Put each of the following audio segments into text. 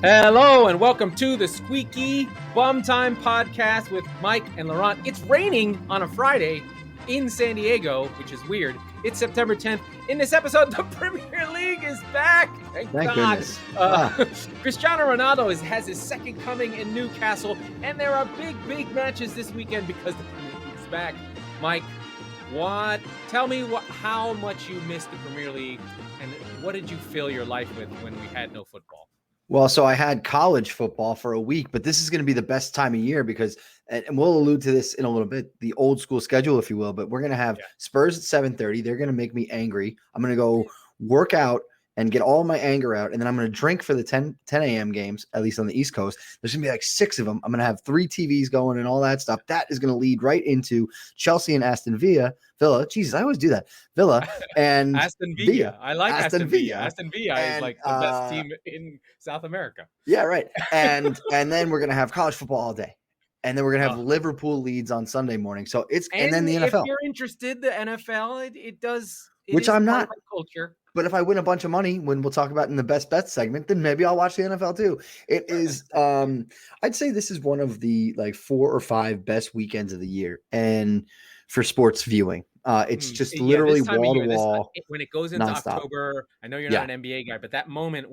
Hello and welcome to the Squeaky Bum Time Podcast with Mike and Laurent. It's raining on a Friday in San Diego, which is weird. It's September 10th. In this episode, the Premier League is back. Thank God. Goodness. Cristiano Ronaldo has his second coming in Newcastle, and there are big matches this weekend because the Premier League is back. Mike, tell me how much you missed the Premier League, and what did you fill your life with when we had no football? Well, so I had college football for a week, but this is going to be the best time of year because, and we'll allude to this in a little bit, the old school schedule, if you will, but we're going to have Spurs at 7:30. They're going to make me angry. I'm going to go work out and get all my anger out, and then I'm going to drink for the 10 a.m. games, at least on the East Coast. There's going to be like 6 of them. I'm going to have 3 TVs going and all that stuff. That is going to lead right into Chelsea and Aston Villa. Jesus, I always do that. Villa and Aston Villa. I like Aston Villa. Aston Villa is like the best team in South America. Yeah, right. And then we're going to have college football all day. And then we're going to have Liverpool Leeds on Sunday morning. So and then the NFL. If you're interested, the NFL, it does. Which I'm not. Culture. But if I win a bunch of money, when we'll talk about in the best bets segment, then maybe I'll watch the NFL too. It is, I'd say this is one of the like 4 or 5 best weekends of the year, and for sports viewing, it's just literally wall to wall. When it goes into nonstop. October, I know you're not an NBA guy, but that moment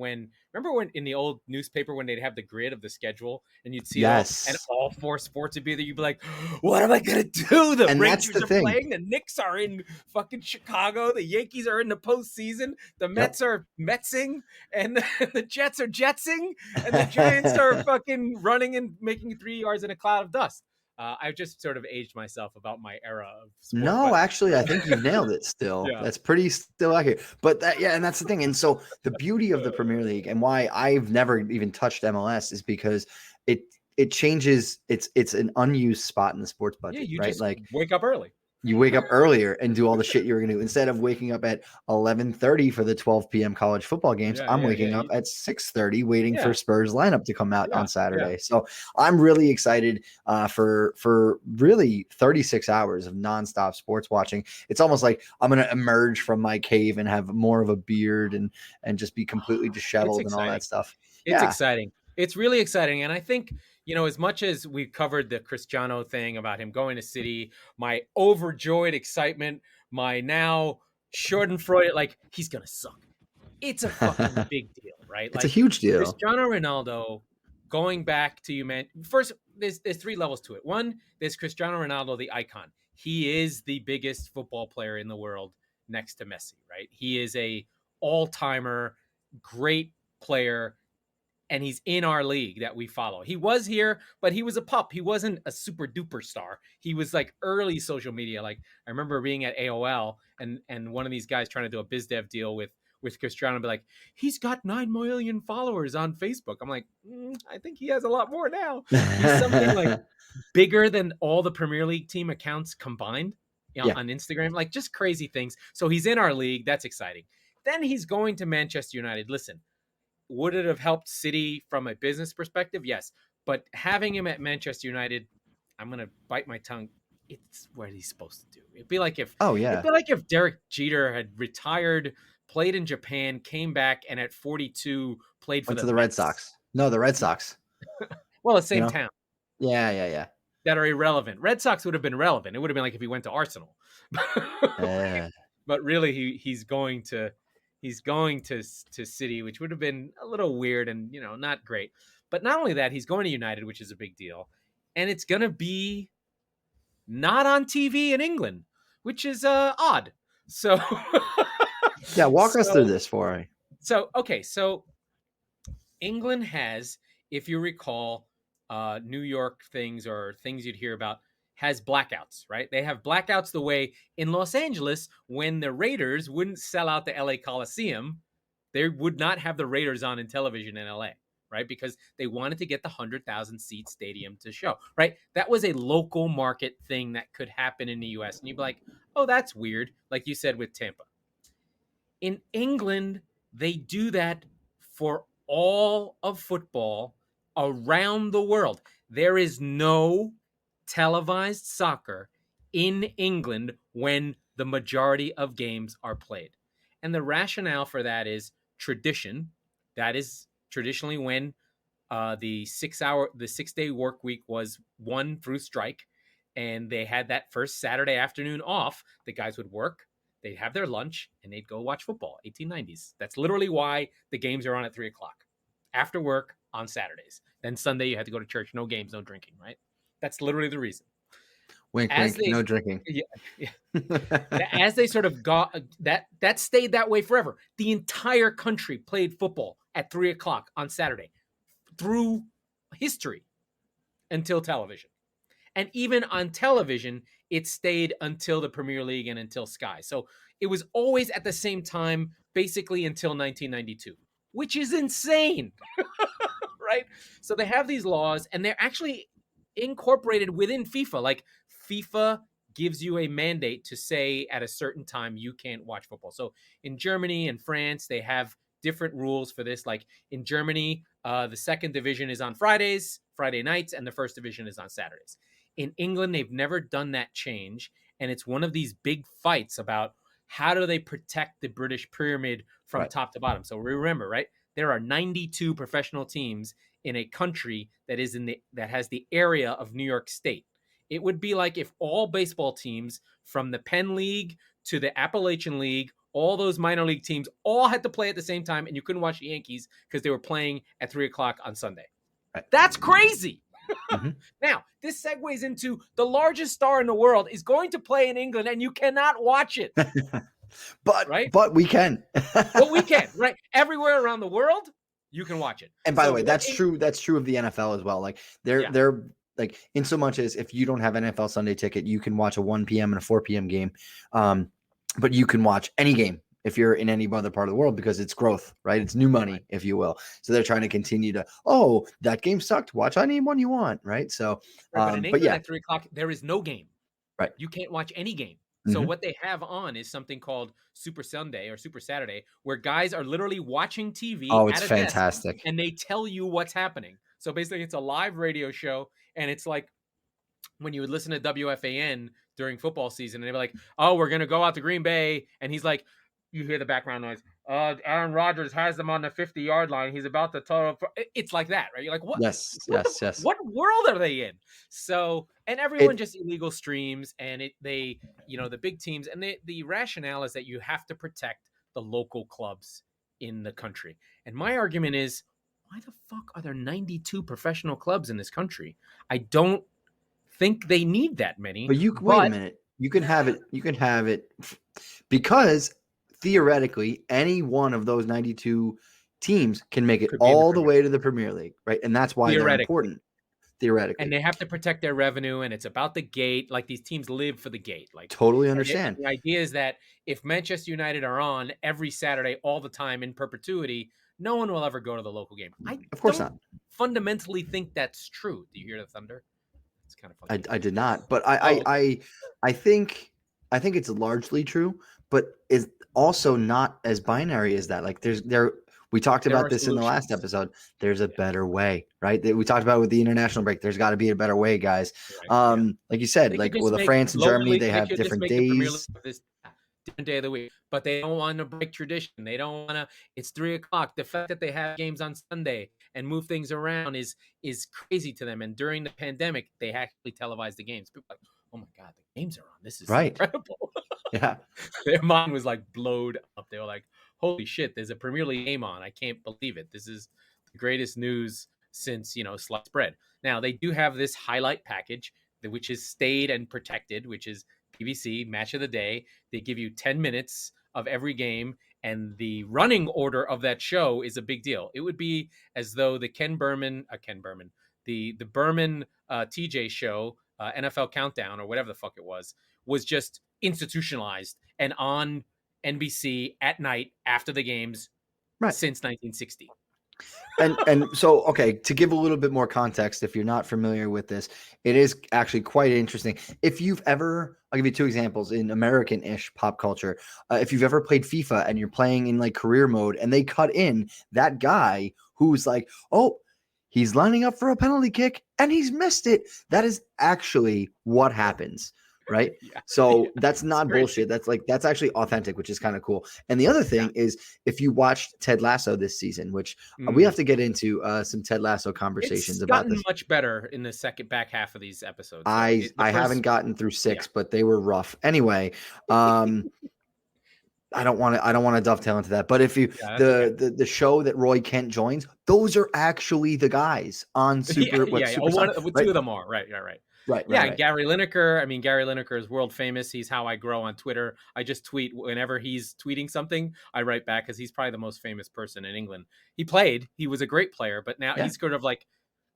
remember when in the old newspaper when they'd have the grid of the schedule and you'd see and all 4 sports would be there, you'd be like, what am I gonna do? The Rangers are playing, the Knicks are in fucking Chicago, the Yankees are in the postseason, the Mets are Metsing, and the Jets are Jetsing, and the Giants are fucking running and making 3 yards in a cloud of dust. I've just sort of aged myself about my era of sport. No, actually, I think you've nailed it still. That's pretty still accurate. But and that's the thing. And so the beauty of the Premier League and why I've never even touched MLS is because it changes. It's an unused spot in the sports budget. Yeah, you right? just like wake up early. You wake up earlier and do all the shit you were going to do. Instead of waking up at 11:30 for the 12 p.m. college football games, I'm waking up at 6:30 waiting for Spurs lineup to come out on Saturday. So I'm really excited for really 36 hours of nonstop sports watching. It's almost like I'm going to emerge from my cave and have more of a beard and just be completely disheveled and all that stuff. It's exciting. It's really exciting. And I think, as much as we've covered the Cristiano thing about him going to City, my overjoyed excitement, my now Schadenfreude, like he's going to suck. It's a fucking big deal, right? It's a huge deal. Cristiano Ronaldo going back to first, there's 3 levels to it. One, there's Cristiano Ronaldo, the icon. He is the biggest football player in the world next to Messi, right? He is a all-timer, great player. And he's in our league that we follow. He was here, but he was a pup. He wasn't a super duper star. He was like early social media. Like I remember being at AOL and one of these guys trying to do a biz dev deal with Cristiano and be like, he's got 9 million followers on Facebook. I'm like, I think he has a lot more now. He's something like bigger than all the Premier League team accounts combined on Instagram, like just crazy things. So he's in our league. That's exciting. Then he's going to Manchester United. Listen, would it have helped City from a business perspective? Yes. But having him at Manchester United, I'm going to bite my tongue. It's what he's supposed to do. It'd be like if Derek Jeter had retired, played in Japan, came back, and at 42 played for the Red Sox. No, the Red Sox. Well, the same town. Yeah. That are irrelevant. Red Sox would have been relevant. It would have been like if he went to Arsenal. But really, he's going to City, which would have been a little weird and, not great. But not only that, he's going to United, which is a big deal. And it's going to be not on TV in England, which is odd. So walk us through this for me. So England has, if you recall, New York things or things you'd hear about, has blackouts, right? They have blackouts the way in Los Angeles when the Raiders wouldn't sell out the LA Coliseum, they would not have the Raiders on in television in LA, right? Because they wanted to get the 100,000 seat stadium to show, right? That was a local market thing that could happen in the US. And you'd be like, oh, that's weird. Like you said with Tampa. In England, they do that for all of football around the world. There is no televised soccer in England when the majority of games are played. And the rationale for that is tradition. That is traditionally when The 6-day work week was won through strike, and they had that first Saturday afternoon off. The guys would work, they'd have their lunch, and they'd go watch football. 1890s. That's literally why the games are on at 3:00 after work on Saturdays. Then Sunday you had to go to church. No games, no drinking. Right? That's literally the reason. Wink, wink, no drinking. As they sort of got that stayed that way forever. The entire country played football at 3:00 on Saturday through history until television. And even on television, it stayed until the Premier League and until Sky. So it was always at the same time, basically until 1992, which is insane, right? So they have these laws, and they're actually incorporated within FIFA. Like FIFA gives you a mandate to say at a certain time you can't watch football. So in Germany and France, they have different rules for this. Like in Germany, the second division is on Friday nights, and the first division is on Saturdays. In England, they've never done that change, and it's one of these big fights about how do they protect the British pyramid from top to bottom. So remember, right? There are 92 professional teams in a country that has the area of New York State. It would be like if all baseball teams from the Penn League to the Appalachian League, all those minor league teams all had to play at the same time, and you couldn't watch the Yankees because they were playing at 3:00 on Sunday. Right. That's crazy. Mm-hmm. Now, this segues into the largest star in the world is going to play in England, and you cannot watch it. But we can. But we can, right? Everywhere around the world, you can watch it. And by the way, that's true. That's true of the NFL as well. Like they're like, in so much as if you don't have NFL Sunday ticket, you can watch a 1 p.m. and a 4 p.m. game. But you can watch any game if you're in any other part of the world because it's growth, right? It's new money, if you will. So they're trying to continue to, that game sucked. Watch any one you want, right? So, but in England at 3:00, there is no game. Right. You can't watch any game. So what they have on is something called Super Sunday or Super Saturday, where guys are literally watching TV. Oh, it's fantastic. And they tell you what's happening. So basically, it's a live radio show, and it's like when you would listen to WFAN during football season, and they'd be like, "Oh, we're gonna go out to Green Bay," and he's like, you hear the background noise. Aaron Rodgers has them on the 50-yard line. He's about to total. It's like that, right? You're like, what? Yes. What world are they in? So, and everyone just illegal streams, and the big teams, and the rationale is that you have to protect the local clubs in the country. And my argument is, why the fuck are there 92 professional clubs in this country? I don't think they need that many. But wait a minute. You can have it because theoretically, any one of those 92 teams can make it all the way to the Premier League, right? And that's why they're important, theoretically. And they have to protect their revenue, and it's about the gate. Like, these teams live for the gate. Like, totally understand. The idea is that if Manchester United are on every Saturday all the time in perpetuity, no one will ever go to the local game. Of course not. Fundamentally think that's true. Do you hear the thunder? It's kind of funny. I did not, but I think it's largely true, but is also not as binary as that. Like we talked about this in the last episode. There's a better way, right? We talked about it with the international break. There's got to be a better way, guys. Like you said, like with France and Germany, they have different days. Different day of the week, but they don't want to break tradition. They don't want to. It's 3:00. The fact that they have games on Sunday and move things around is crazy to them. And during the pandemic, they actually televised the games. People are like, oh my god, the games are on. This is incredible. Yeah, their mind was like blowed up. They were like, holy shit, there's a Premier League game on. I can't believe it. This is the greatest news since sliced bread. Now they do have this highlight package, which is stayed and protected, which is BBC Match of the Day. They give you 10 minutes of every game, and the running order of that show is a big deal. It would be as though the the Berman TJ show, NFL Countdown or whatever the fuck it was just institutionalized and on NBC at night after the games since 1960. And so, okay, to give a little bit more context, if you're not familiar with this, it is actually quite interesting. I'll give you two examples in American-ish pop culture. If you've ever played FIFA and you're playing in like career mode and they cut in that guy who's like, oh, he's lining up for a penalty kick and he's missed it. That is actually what happens, right? Yeah. So Yeah. that's It's not crazy. bullshit. That's actually authentic, which is kind of cool. And the other Yeah. thing is, if you watched Ted Lasso this season, which we have Mm. to get into some Ted Lasso It's conversations about gotten this. much better in the second back half of these episodes, though. The I haven't first, gotten through yeah. 6, but they were rough. Anyway, I don't want to dovetail into that. But if you Yeah, that's okay. the show that Roy Kent joins, those are actually the guys on Yeah, What's yeah. Super Son, Two right? of them are right. Yeah, right. Right, right, Yeah, right. Gary Lineker. I mean, Gary Lineker is world famous. He's how I grow on Twitter. I just tweet whenever he's tweeting something. I write back because he's probably the most famous person in England. He played. He was a great player, but now Yeah. he's sort of like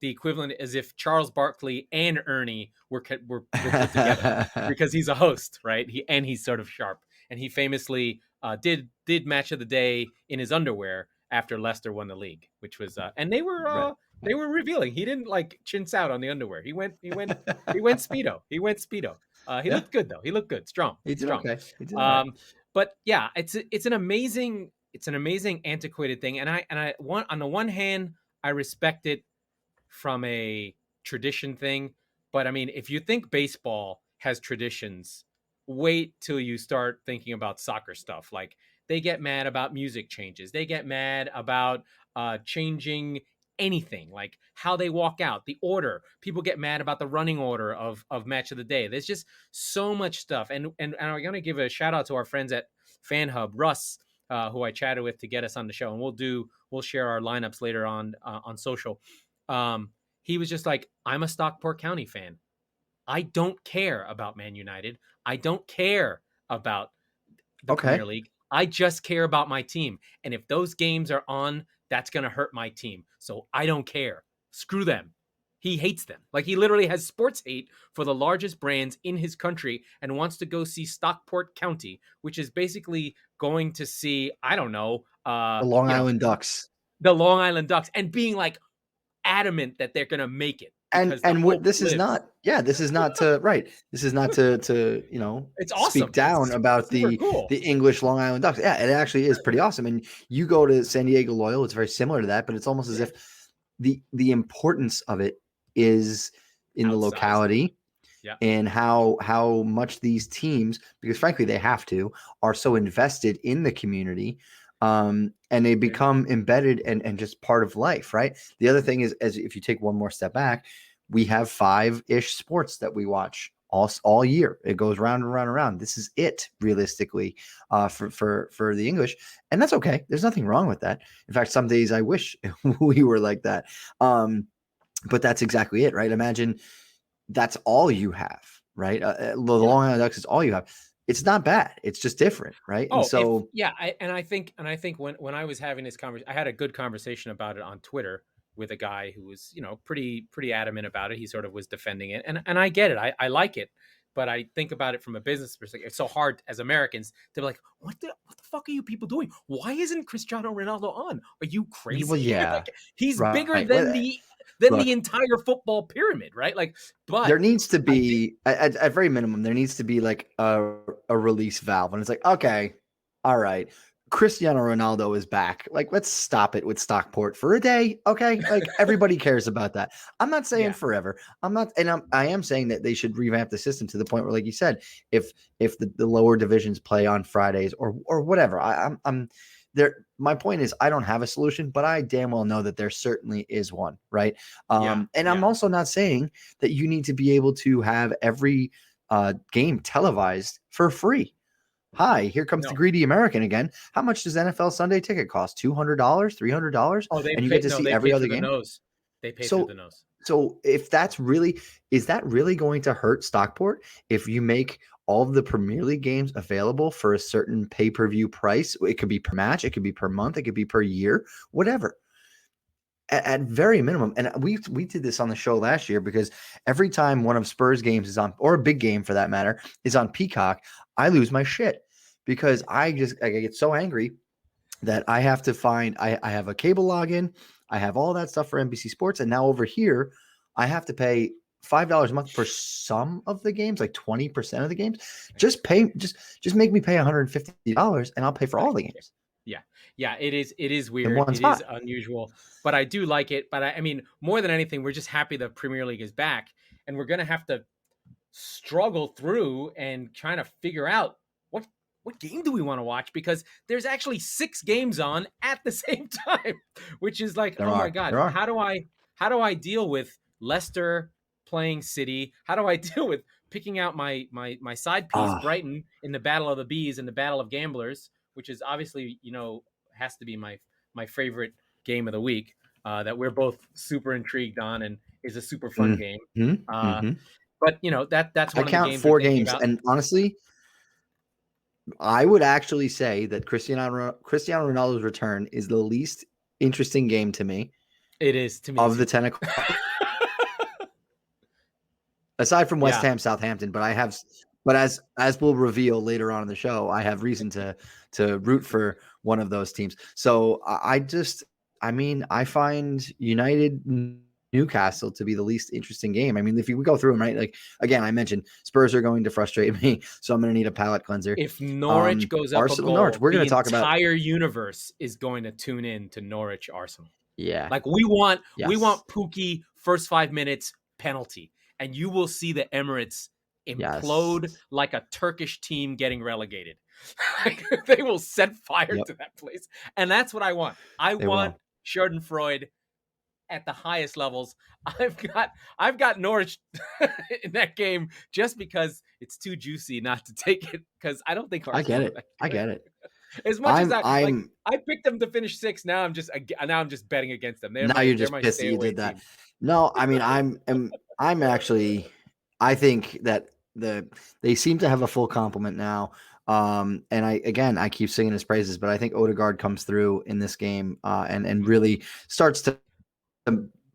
the equivalent as if Charles Barkley and Ernie were put together because he's a host, right? He's sort of sharp, and he famously did match of the day in his underwear after Leicester won the league, which was and Right. they were revealing. He didn't like chintz out on the underwear. He went speedo. He went speedo. He Yeah. looked good though. He looked good, strong, He did strong. okay. He did all right. But yeah, it's an amazing antiquated thing, and I want on the one hand I respect it from a tradition thing, but I mean if you think baseball has traditions, wait till you start thinking about soccer stuff. Like they get mad about music changes. They get mad about changing anything, like how they walk out, the order. People get mad about the running order of match of the day. There's just so much stuff. And I'm going to give a shout out to our friends at Fan Hub, Russ, who I chatted with to get us on the show, and we'll share our lineups later on social. Um, he was just like, I'm a Stockport County fan. I don't care about Man United. I don't care about the Okay. Premier League. I just care about my team. And if those games are on, that's going to hurt my team. So I don't care. Screw them. He hates them. Like he literally has sports hate for the largest brands in his country and wants to go see Stockport County, which is basically going to see, I don't know, The Long Island Ducks. the Long Island Ducks, and being like adamant that they're going to make it because the And hope what this is lives. not, yeah, this is not to right. This is not to It's speak awesome. down It's about super cool. the English Long Island Ducks. Yeah, it actually is pretty awesome. And you go to San Diego Loyal, it's very similar to that, but it's almost as if the importance of it is in the Outsized. locality. Yeah. And how much these teams, because frankly they have to, are so invested in the community, and they become embedded and just part of life, right? The other thing is, as if you take one more step back, we have 5-ish sports that we watch all year. It goes round and round and round. This is it realistically for the English, and that's okay. There's nothing wrong with that. In fact, some days I wish we were like that. But that's exactly it, right? Imagine that's all you have, right? The Long Island Ducks is all you have. It's not bad. It's just different, right? And so, I think when I was having this conversation, I had a good conversation about it on Twitter with a guy who was, pretty adamant about it. He sort of was defending it, and I get it. I like it, but I think about it from a business perspective. It's so hard as Americans to be like, what the fuck are you people doing? Why isn't Cristiano Ronaldo on? Are you crazy? well, yeah, like, he's right. bigger than the entire football pyramid, right? Like, but there needs to be at very minimum, there needs to be like a release valve, and it's like, okay, all right, Cristiano Ronaldo is back. Like, let's stop it with Stockport for a day, okay? Like everybody cares about that. I'm not saying forever. I'm not, and I am saying that they should revamp the system to the point where, like you said, if the lower divisions play on Fridays or whatever, I'm there. My point is, I don't have a solution, but I damn well know that there certainly is one, right? And I'm also not saying that you need to be able to have every game televised for free. Hi, here comes the greedy American again. How much does NFL Sunday ticket cost? $200, $300? Oh, and you get to see every other game. They pay through the nose. So if is that really going to hurt Stockport if you make all of the Premier League games available for a certain pay-per-view price? It could be per match, it could be per month, it could be per year, whatever. At very minimum, and we did this on the show last year, because every time one of Spurs games is on, or a big game for that matter, is on Peacock, I lose my shit, because I get so angry that I have to find, I have a cable login, I have all that stuff for NBC Sports, and now over here I have to pay $5 a month for some of the games, like 20% of the games. Just make me pay $150 and I'll pay for all the games. Yeah, it is weird. It is unusual, but I do like it. But I mean, more than anything, we're just happy the Premier League is back, and we're gonna have to struggle through and trying to figure out what game do we want to watch, because there's actually 6 games on at the same time, which is like, oh my God, how do I deal with Leicester playing City? How do I deal with picking out my side piece, Brighton, in the Battle of the Bees and the Battle of Gamblers, which is obviously, has to be my favorite game of the week, that we're both super intrigued on and is a super fun game. But that's one of the games. I count 4 games, and honestly, I would actually say that Cristiano Ronaldo's return is the least interesting game to me. It is to me of the 10 o'clock. Aside from West Ham, Southampton, but as we'll reveal later on in the show, I have reason to root for one of those teams. So I find United Newcastle to be the least interesting game. I mean, if you go through them, right? Like, again, I mentioned Spurs are going to frustrate me, so I'm going to need a palate cleanser. If Norwich goes up Arsenal, a goal, Norwich, we're going to talk about the entire universe is going to tune in to Norwich Arsenal. Yeah. Like we want Pookie first 5 minutes penalty, and you will see the Emirates implode like a Turkish team getting relegated. They will set fire to that place. And that's what I want. I want Schadenfreude at the highest levels. I've got Norwich in that game just because it's too juicy not to take it, because I don't think Arsenal I get it. As much as I picked them to finish 6, now I'm just betting against them. You're just pissed that you did that. No, I mean I'm actually, I think that they seem to have a full complement now. And I keep singing his praises, but I think Odegaard comes through in this game and really starts to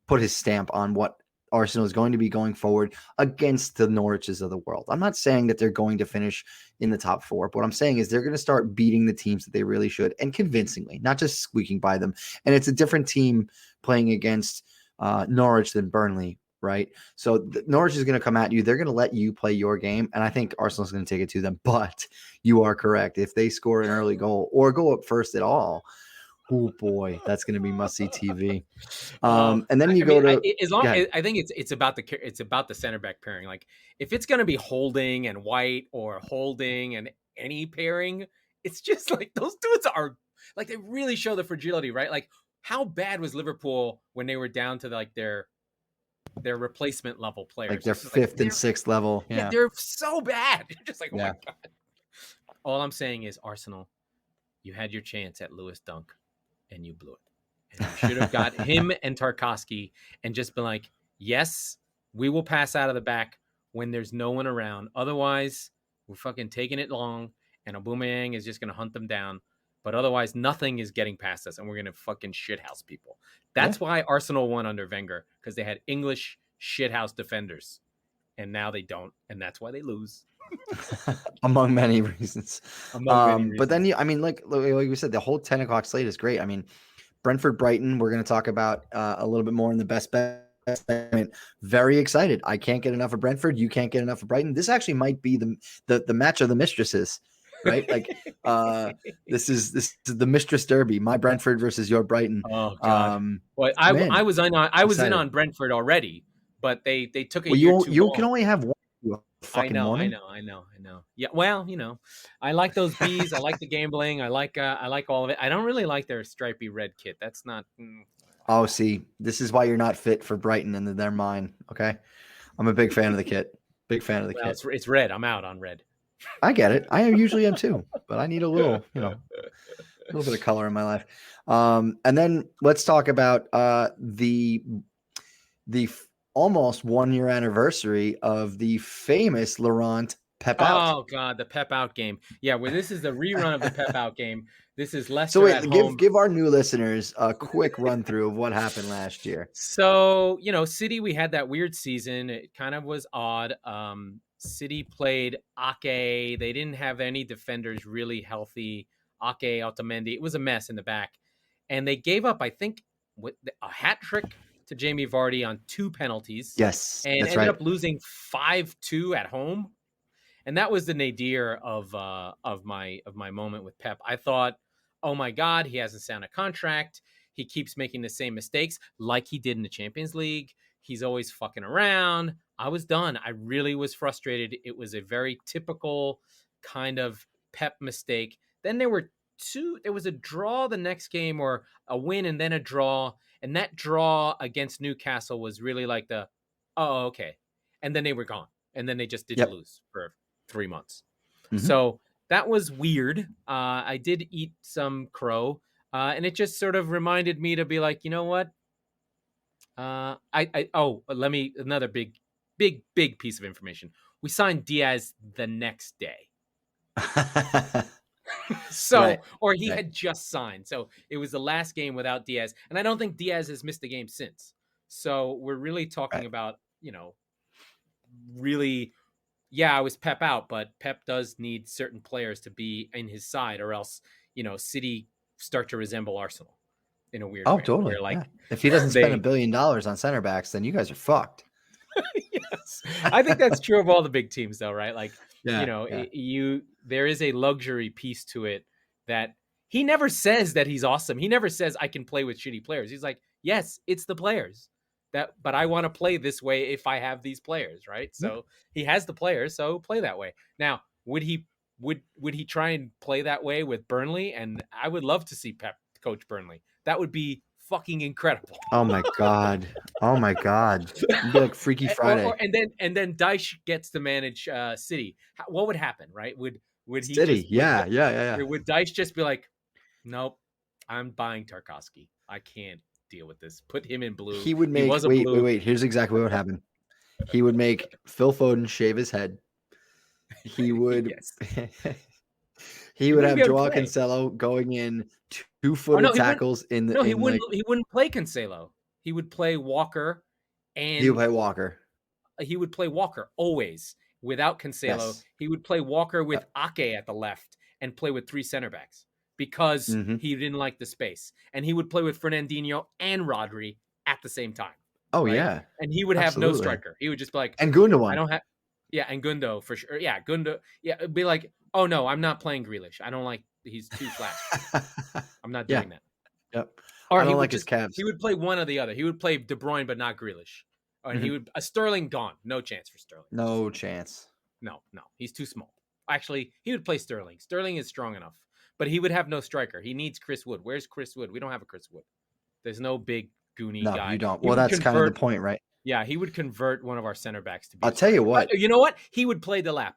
put his stamp on what Arsenal is going to be going forward against the Norwiches of the world. I'm not saying that they're going to finish in the top 4, but what I'm saying is they're going to start beating the teams that they really should, and convincingly, not just squeaking by them. And it's a different team playing against Norwich than Burnley, right? So Norwich is going to come at you. They're going to let you play your game, and I think Arsenal's going to take it to them. But you are correct. If they score an early goal or go up first at all, oh boy, that's going to be must-see TV. And then I think it's about the center back pairing. Like if it's going to be Holding and White or Holding and any pairing, it's just like those dudes are like, they really show the fragility, right? Like how bad was Liverpool when they were down to like their replacement level players, like their 5th and 6th level? Yeah, they're so bad. You're just like, oh my God. All I'm saying is, Arsenal, you had your chance at Lewis Dunk, and you blew it. And you should have got him and Tarkowski and just been like, yes, we will pass out of the back when there's no one around. Otherwise, we're fucking taking it long, and Aubameyang is just going to hunt them down. But otherwise, nothing is getting past us, and we're going to fucking shithouse people. That's why Arsenal won under Wenger, because they had English shithouse defenders, and now they don't, and that's why they lose. Among many reasons. But then, like we said, the whole 10 o'clock slate is great. I mean, Brentford, Brighton, we're going to talk about a little bit more in the best bet segment. Very excited. I can't get enough of Brentford. You can't get enough of Brighton. This actually might be the match of the mistresses, right? Like this is the mistress derby. My Brentford versus your Brighton. Oh God. Well, I was in on Brentford already, but they took a year too long. You can only have one. I know. Yeah, well, I like those bees. I like the gambling. I like all of it. I don't really like their stripy red kit. That's not. Oh, see, this is why you're not fit for Brighton, and they're mine. Okay, I'm a big fan of the kit. Big fan of the kit. It's red. I'm out on red. I get it. I usually am too, but I need a little, a little bit of color in my life. And then let's talk about the almost 1 year anniversary of the famous Laurent Pep Out. Oh God, the Pep Out game. Yeah, well, this is the rerun of the Pep Out game. This is Leicester. So wait, at home. give our new listeners a quick run through of what happened last year. So, City, we had that weird season. It kind of was odd. City played Ake. They didn't have any defenders really healthy. Ake, Otamendi. It was a mess in the back. And they gave up, I think, with a hat trick to Jamie Vardy on 2 penalties. Yes, and ended up losing 5-2 at home. And that was the nadir of my moment with Pep. I thought, oh my God, he hasn't signed a contract. He keeps making the same mistakes like he did in the Champions League. he's always fucking around. I was done. I really was frustrated. It was a very typical kind of Pep mistake. Then there was a draw the next game, or a win and then a draw. And that draw against Newcastle was really like oh, okay. And then they were gone. And then they just didn't lose for 3 months. Mm-hmm. So that was weird. I did eat some crow. And it just sort of reminded me to be like, you know what? Another big piece of information. We signed Diaz the next day. Or he had just signed. So it was the last game without Diaz. And I don't think Diaz has missed a game since. So we're really talking about, really, I was Pep out, but Pep does need certain players to be in his side, or else, City start to resemble Arsenal in a weird way. Totally. Where, if he doesn't spend $1 billion on center backs, then you guys are fucked. Yes. I think that's true of all the big teams though, right? Like, there is a luxury piece to it that he never says that he's awesome. He never says I can play with shitty players. He's like, yes, it's the players but I want to play this way if I have these players, right? So he has the players, so play that way. Now, would he try and play that way with Burnley? And I would love to see Pep coach Burnley. That would be fucking incredible. Oh my god! It'd be like Freaky Friday. And then Dyche gets to manage City. What would happen, right? Would he? City, just, Would Dyche just be like, nope, I'm buying Tarkowski. I can't deal with this. Put him in blue. He would make. Wait. Here's exactly what would happen. He would make Phil Foden shave his head. He would. He would have Joao Cancelo going in 2-footed tackles in the. No, he wouldn't. He wouldn't play Cancelo. He would play Walker, and he would play Walker. He would play Walker always without Cancelo. Yes. He would play Walker with Ake at the left and play with 3 center backs because he didn't like the space, and he would play with Fernandinho and Rodri at the same time. Oh right? Yeah, and he would have no striker. He would just be like, and Gundogan. I don't have. Yeah, and Gundo for sure. Yeah, Gundo. Yeah, it'd be like, oh no, I'm not playing Grealish. I don't like. He's too flash. I'm not doing that. Yep. Or I don't like his calves. He would play one or the other. He would play De Bruyne, but not Grealish. Or he would Sterling gone. No chance for Sterling. No chance. No. He's too small. Actually, he would play Sterling. Sterling is strong enough, but he would have no striker. He needs Chris Wood. Where's Chris Wood? We don't have a Chris Wood. There's no big goony guy. No, you don't. Well, that's kind of the point, right? Yeah, he would convert one of our center backs to be. I'll tell you what. You know what? He would play the lap.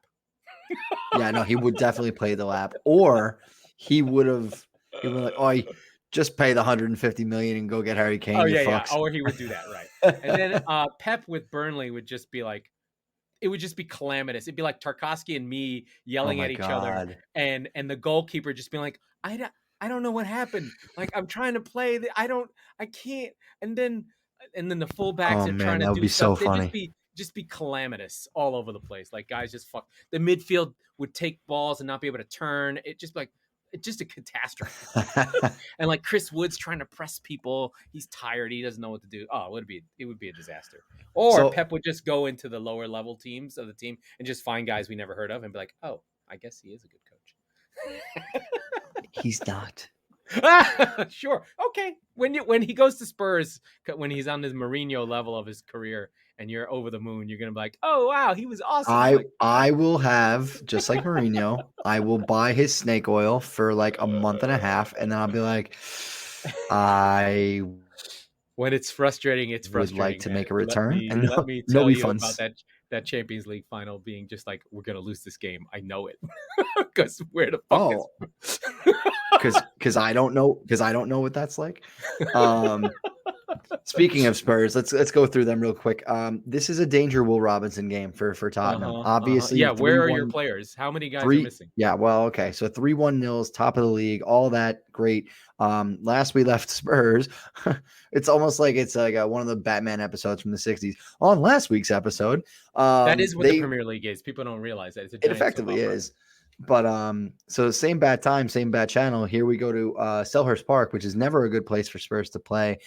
Yeah, no, he would definitely play the lap, or he would have. He would like, oh, just pay the 150 million and go get Harry Kane. Oh yeah. Or he would do that, right? And then Pep with Burnley would just be like, it would just be calamitous. It'd be like Tarkowski and me yelling at each other, and the goalkeeper just being like, I don't know what happened. Like I'm trying to play, I can't. And then the fullbacks are trying to do be stuff. So funny. Just be calamitous all over the place. Like guys just fuck. The midfield would take balls and not be able to turn. It's just a catastrophe. And like Chris Wood's trying to press people. He's tired. He doesn't know what to do. Oh, it would be a disaster. Or Pep would just go into the lower level teams of the team and just find guys we never heard of and be like, oh, I guess he is a good coach. He's not. Sure. Okay. When he goes to Spurs, when he's on this Mourinho level of his career and you're over the moon, you're going to be like, oh, wow, he was awesome. I will have, just like Mourinho, I will buy his snake oil for like a month and a half. And then I'll be like, when it's frustrating, it's frustrating. Would like to make a return. Let me tell you about that Champions League final being just like, we're going to lose this game. I know it. Because where the fuck is... Because I don't know what that's like. Speaking of Spurs, let's go through them real quick. This is a danger Will Robinson game for Tottenham. Obviously, yeah. Where are your players? How many guys are missing? Yeah, well, okay. So 3-1 Nils, top of the league, all that great. Last we left Spurs, it's almost like it's like one of the Batman episodes from the 60s. On last week's episode, that is what the Premier League is. People don't realize that. It effectively is. But so same bad time, same bad channel. Here we go to Selhurst Park, which is never a good place for Spurs to play.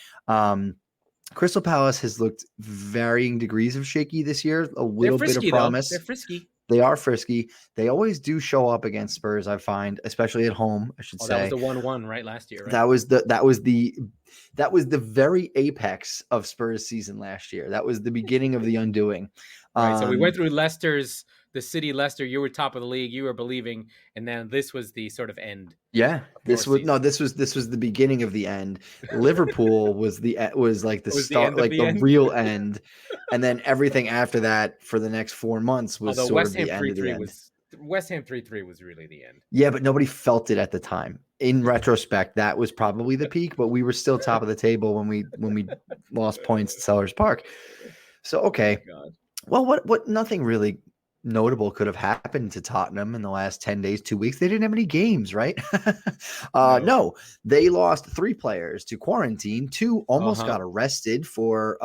Crystal Palace has looked varying degrees of shaky this year. A little bit of promise. They're frisky. They are frisky. They always do show up against Spurs, I find, especially at home, I should say. That was the 1-1 right last year, right? That was the very apex of Spurs season last year. That was the beginning of the undoing. Right. So we went through the city Leicester. You were top of the league. You were believing, and then this was the sort of end. Yeah, this was the beginning of the end. Liverpool was like the start, like the real end, and then everything after that for the next 4 months was sort of the end of the end. West Ham 3-3 was really the end. Yeah, but nobody felt it at the time. In retrospect, that was probably the peak, but we were still top of the table when we lost points at Selhurst Park. So okay, well, what nothing really notable could have happened to Tottenham in the last 10 days, 2 weeks. They didn't have any games, right? No, they lost 3 players to quarantine. 2 almost got arrested for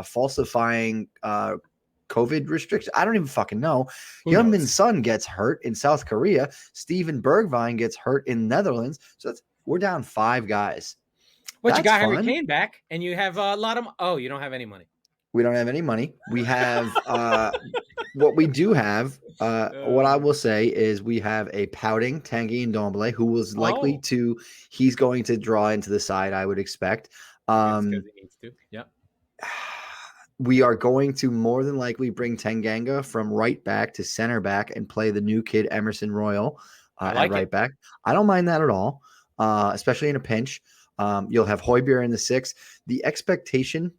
falsifying COVID restrictions. I don't even fucking know. Heung-Min's son gets hurt in South Korea. Steven Bergwijn gets hurt in Netherlands. So we're down 5 guys. But you got Harry Kane back, and you have a lot of. Oh, you don't have any money. We don't have any money. We have what we do have. What I will say is we have a pouting Tanguy Ndombele who was likely to. He's going to draw into the side, I would expect. Because he needs to. Yeah. We are going to more than likely bring Tanganga from right back to center back and play the new kid Emerson Royal at right back. I don't mind that at all, especially in a pinch. You'll have Højbjerg in the 6. The expectation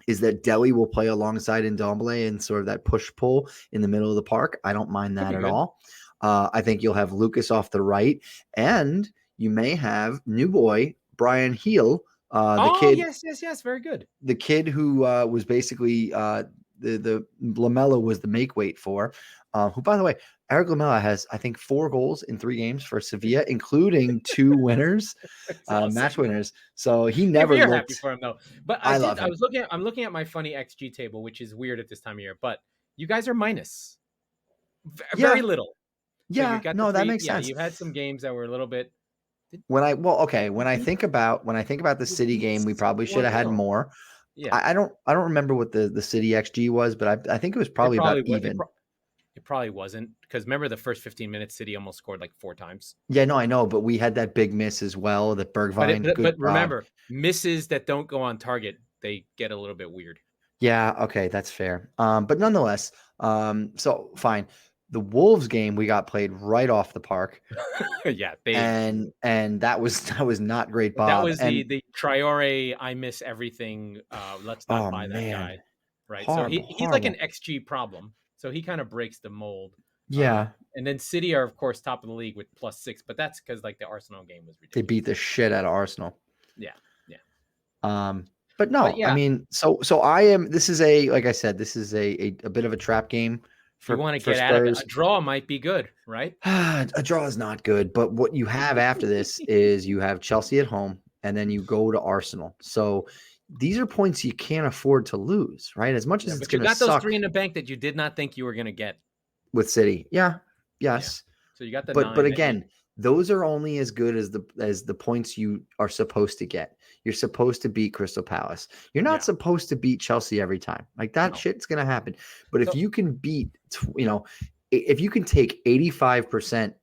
is that Dele will play alongside Ndombele in sort of that push-pull in the middle of the park. I don't mind that at all. I think you'll have Lucas off the right, and you may have new boy Brian Heel, the kid. Yes, very good. The kid who was basically the Lamela was the make weight for. Who, by the way, Eric Lamela has, I think, 4 goals in 3 games for Sevilla, including 2 winners, match winners. So he never looked. Happy for him though. But I love him. I'm looking at my funny XG table, which is weird at this time of year. But you guys are minus very little. Yeah, so that makes sense. You've had some games that were a little bit. When I think about the City game, we probably should have had more. Yeah, I don't remember what the City XG was, but I think it was probably about even. It probably wasn't, because remember the first 15 minutes, City almost scored like 4 times. Yeah, no, I know, but we had that big miss as well. That Bergwijn. But remember, misses that don't go on target, they get a little bit weird. Yeah, okay, that's fair. But nonetheless, so fine. The Wolves game we got played right off the park. Yeah, and that was not great, Bob. That was the Traore. I miss everything. Let's not buy that guy. Right. Horrible, so he's like an XG problem. So he kind of breaks the mold. Yeah. And then City are, of course, top of the league with +6, but that's because like the Arsenal game was ridiculous. They beat the shit out of Arsenal. Yeah. But no, I mean, so I am. This is like I said, this is a bit of a trap game. You want to get out of it. A draw might be good, right? A draw is not good, but what you have after this is you have Chelsea at home, and then you go to Arsenal. So these are points you can't afford to lose, right? As much as it's going to suck. You got those 3 in the bank that you did not think you were going to get with City. Yeah. Yes. Yeah. So you got the 9. But again, those are only as good as the points you are supposed to get. You're supposed to beat Crystal Palace. You're not supposed to beat Chelsea every time. Like that shit's going to happen. But if you can beat, if you can take 85%,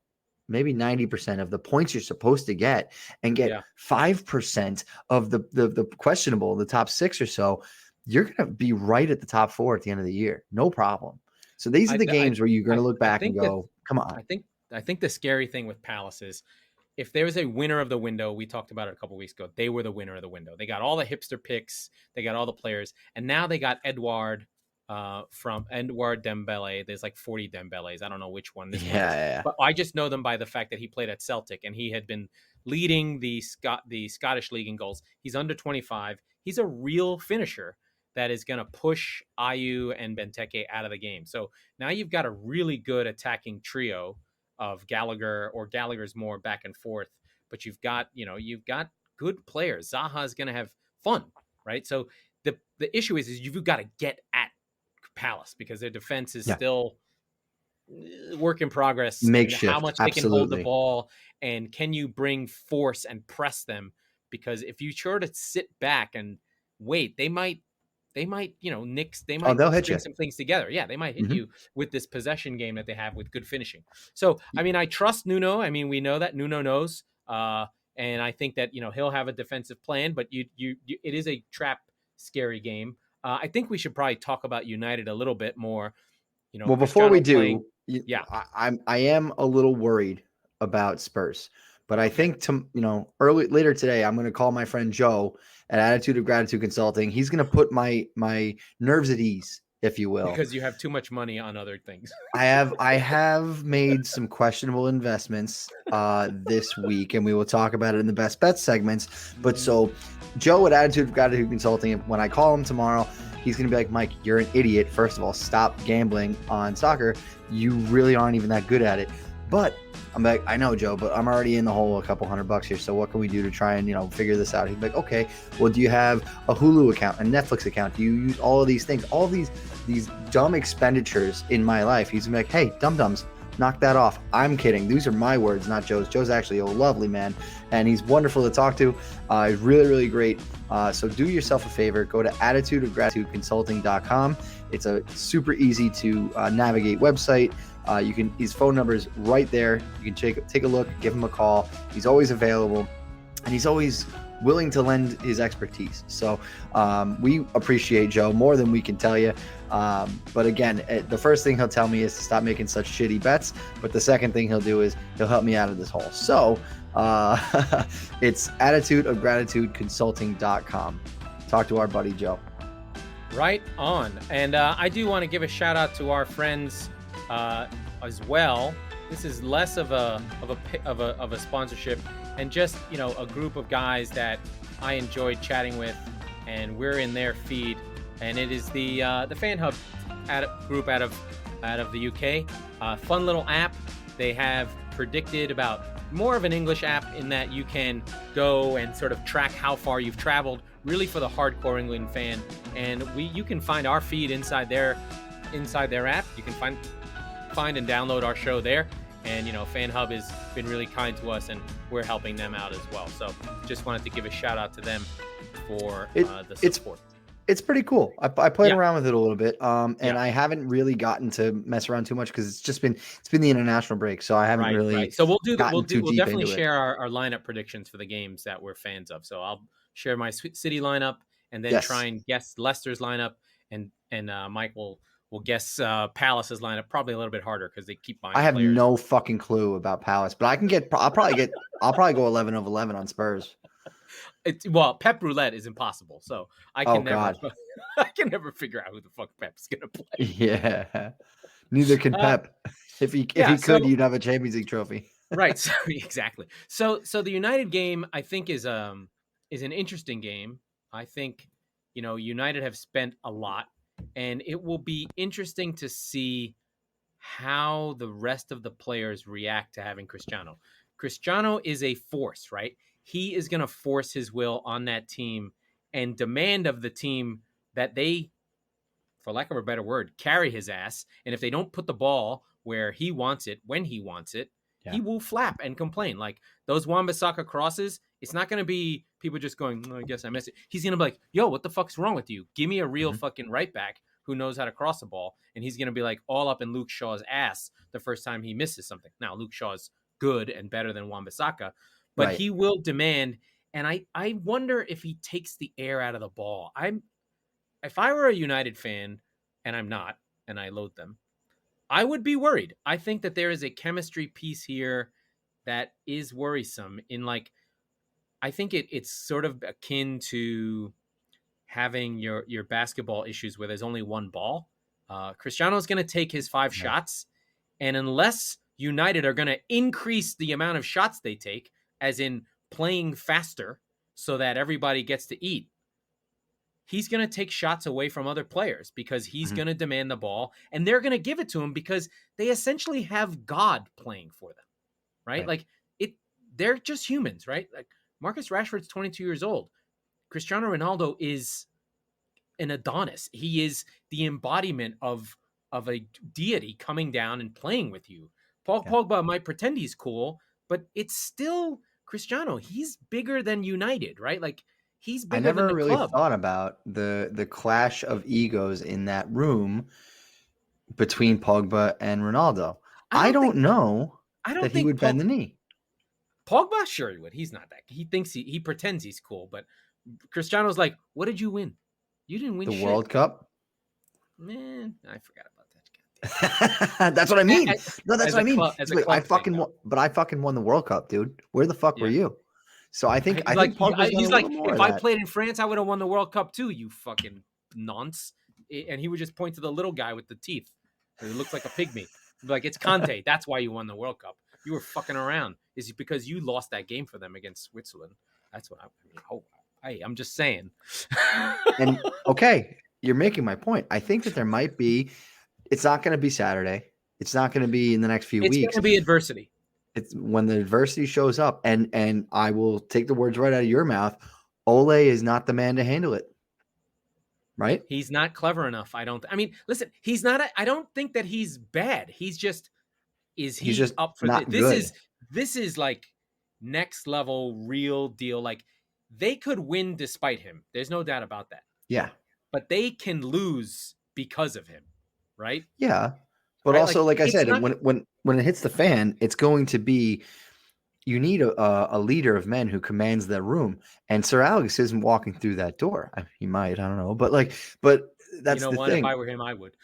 maybe 90% of the points you're supposed to get and get 5% of the questionable, the top 6 or so, you're going to be right at the top 4 at the end of the year. No problem. So these are the games where you're going to look back and go, come on. I think the scary thing with Palace is if there was a winner of the window, we talked about it a couple of weeks ago, they were the winner of the window. They got all the hipster picks. They got all the players. And now they got Edouard Dembele. There's like 40 Dembeles. I don't know which one this one is. But I just know them by the fact that he played at Celtic and he had been leading the Scottish League in goals. He's under 25. He's a real finisher that is going to push Ayew and Benteke out of the game. So now you've got a really good attacking trio of Gallagher, or Gallagher's more back and forth, but you've got good players. Zaha is going to have fun, right? So the issue is you've got to get at Palace because their defense is still work in progress. Makeshift. How much they can hold the ball, and can you bring force and press them? Because if you sure to sit back and wait, they might they might, they Oh, might they'll hit string you. some things together. Yeah, they might hit Mhm. you with this possession game that they have with good finishing. So, I mean, I trust Nuno. I mean, we know that Nuno knows, and I think that he'll have a defensive plan. But it is a trap, scary game. I think we should probably talk about United a little bit more. Well, before Cristiano we playing. do, Yeah, I am a little worried about Spurs, but I okay. think later today I'm going to call my friend Joe at Attitude of Gratitude Consulting. He's going to put my nerves at ease, if you will. Because you have too much money on other things. I have made some questionable investments this week, and we will talk about it in the best bets segments. But so Joe at Attitude of Gratitude Consulting, when I call him tomorrow, he's going to be like, Mike, you're an idiot. First of all, stop gambling on soccer. You really aren't even that good at it. But I'm like, I know, Joe, but I'm already in the hole a couple $100 here. So what can we do to try and, figure this out? He'd be like, okay, well, do you have a Hulu account, a Netflix account? Do you use all of these things, all of these dumb expenditures in my life? He's like, hey, dum-dums, knock that off. I'm kidding. These are my words, not Joe's. Joe's actually a lovely man, and he's wonderful to talk to. He's really, really great. So do yourself a favor. Go to attitudeofgratitudeconsulting.com. It's a super easy to navigate website. His phone number is right there. You can take a look, give him a call. He's always available, and he's always willing to lend his expertise. So we appreciate Joe more than we can tell you. But again, the first thing he'll tell me is to stop making such shitty bets. But the second thing he'll do is he'll help me out of this hole. So it's attitudeofgratitudeconsulting.com. Talk to our buddy Joe. Right on. And I do want to give a shout out to our friends as well. This is less of a sponsorship and just a group of guys that I enjoyed chatting with, and we're in their feed. And it is the Fan Hub group out of the UK. Fun little app. They have predicted about more of an English app in that you can go and sort of track how far you've traveled, really for the hardcore England fan. And you can find our feed inside their app. You can find and download our show there. And Fan Hub has been really kind to us, and we're helping them out as well. So just wanted to give a shout out to them for the support. It's pretty cool. I played around with it a little bit, and I haven't really gotten to mess around too much because it's been the international break, so I haven't really. Right. So we'll definitely into share our lineup predictions for the games that we're fans of. So I'll share my City lineup, and then try and guess Leicester's lineup, and Mike will guess Palace's lineup. Probably a little bit harder because they keep buying. I have players. no fucking clue about Palace, but I can get. I'll probably go 11 of 11 on Spurs. Pep Roulette is impossible, so I can never figure out who the fuck Pep's gonna play. Yeah, neither can Pep. If he could, you'd have a Champions League trophy. Right. So, exactly. So the United game, I think, is an interesting game. I think United have spent a lot, and it will be interesting to see how the rest of the players react to having Cristiano. Cristiano is a force, right? He is going to force his will on that team and demand of the team that they, for lack of a better word, carry his ass. And if they don't put the ball where he wants it, when he wants it, he will flap and complain. Like those Wan-Bissaka crosses, it's not going to be people just going, I guess I missed it. He's going to be like, yo, what the fuck's wrong with you? Give me a real fucking right back who knows how to cross the ball. And he's going to be like all up in Luke Shaw's ass the first time he misses something. Now, Luke Shaw's good and better than Wan-Bissaka, but he will demand. And I wonder if he takes the air out of the ball. If I were a United fan, and I'm not, and I loathe them, I would be worried. I think that there is a chemistry piece here that is worrisome I think it's sort of akin to having your basketball issues where there's only one ball. Cristiano's going to take his 5 shots, and unless United are going to increase the amount of shots they take, as in playing faster so that everybody gets to eat, he's going to take shots away from other players because he's going to demand the ball, and they're going to give it to him because they essentially have God playing for them, right? Like they're just humans, right? Like Marcus Rashford's 22 years old. Cristiano Ronaldo is an Adonis. He is the embodiment of a deity coming down and playing with you. Paul Pogba might pretend he's cool, but it's still Cristiano. He's bigger than United, right? Like He's I bigger than never the really club. thought about the clash of egos in that room between Pogba and Ronaldo. I don't know that he would bend the knee. Pogba, sure he would. He's not that. He thinks he pretends he's cool, but Cristiano's like, what did you win? You didn't win The shit. World Cup? Man, I forgot about that. That's what I mean. No, that's what I mean. I fucking won the World Cup, dude. Where the fuck were you? So I think Pogba's got a little more if of I that. played in France, I would have won the World Cup too, you fucking nonce. And he would just point to the little guy with the teeth. It looks like a pygmy. Like, it's Conte. That's why you won the World Cup. You were fucking around. Is it because you lost that game for them against Switzerland? That's what I mean. Oh, hey, I'm just saying. And okay, you're making my point. I think that there might be. It's not going to be Saturday. It's not going to be in the next few weeks. It's going to be adversity. It's when the adversity shows up, and I will take the words right out of your mouth. Ole is not the man to handle it. Right? He's not clever enough. I mean, listen, he's not. I don't think that he's bad. He's just. He's just up for this? This is like next level, real deal. Like, they could win despite him. There's no doubt about that. Yeah. But they can lose because of him, right? Yeah. But also, like I said, when it hits the fan, it's going to be. You need a leader of men who commands that room, and Sir Alex isn't walking through that door. He might, I don't know, but that's the thing. If I were him, I would.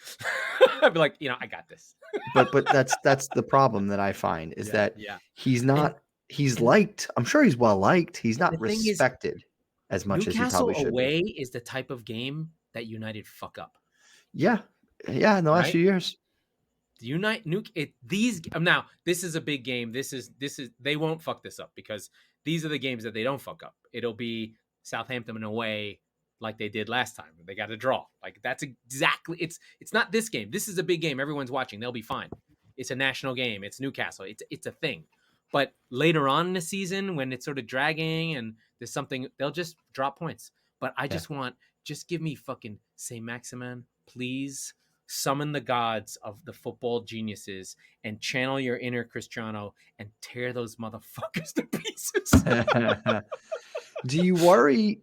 I'd be like, I got this. but that's the problem that I find is that he's not. He's liked. I'm sure he's well liked. He's not respected as much as he probably should. Newcastle away is the type of game that United fuck up. Yeah, in the last few years. Now this is a big game. This is they won't fuck this up because these are the games that they don't fuck up. It'll be Southampton away like they did last time. They got a draw. Like, that's exactly it's not this game. This is a big game. Everyone's watching. They'll be fine. It's a national game. It's Newcastle. It's a thing. But later on in the season, when it's sort of dragging and there's something, they'll just drop points. But I just give me fucking Saint-Maximin, please. Summon the gods of the football geniuses and channel your inner Cristiano and tear those motherfuckers to pieces. Do you worry?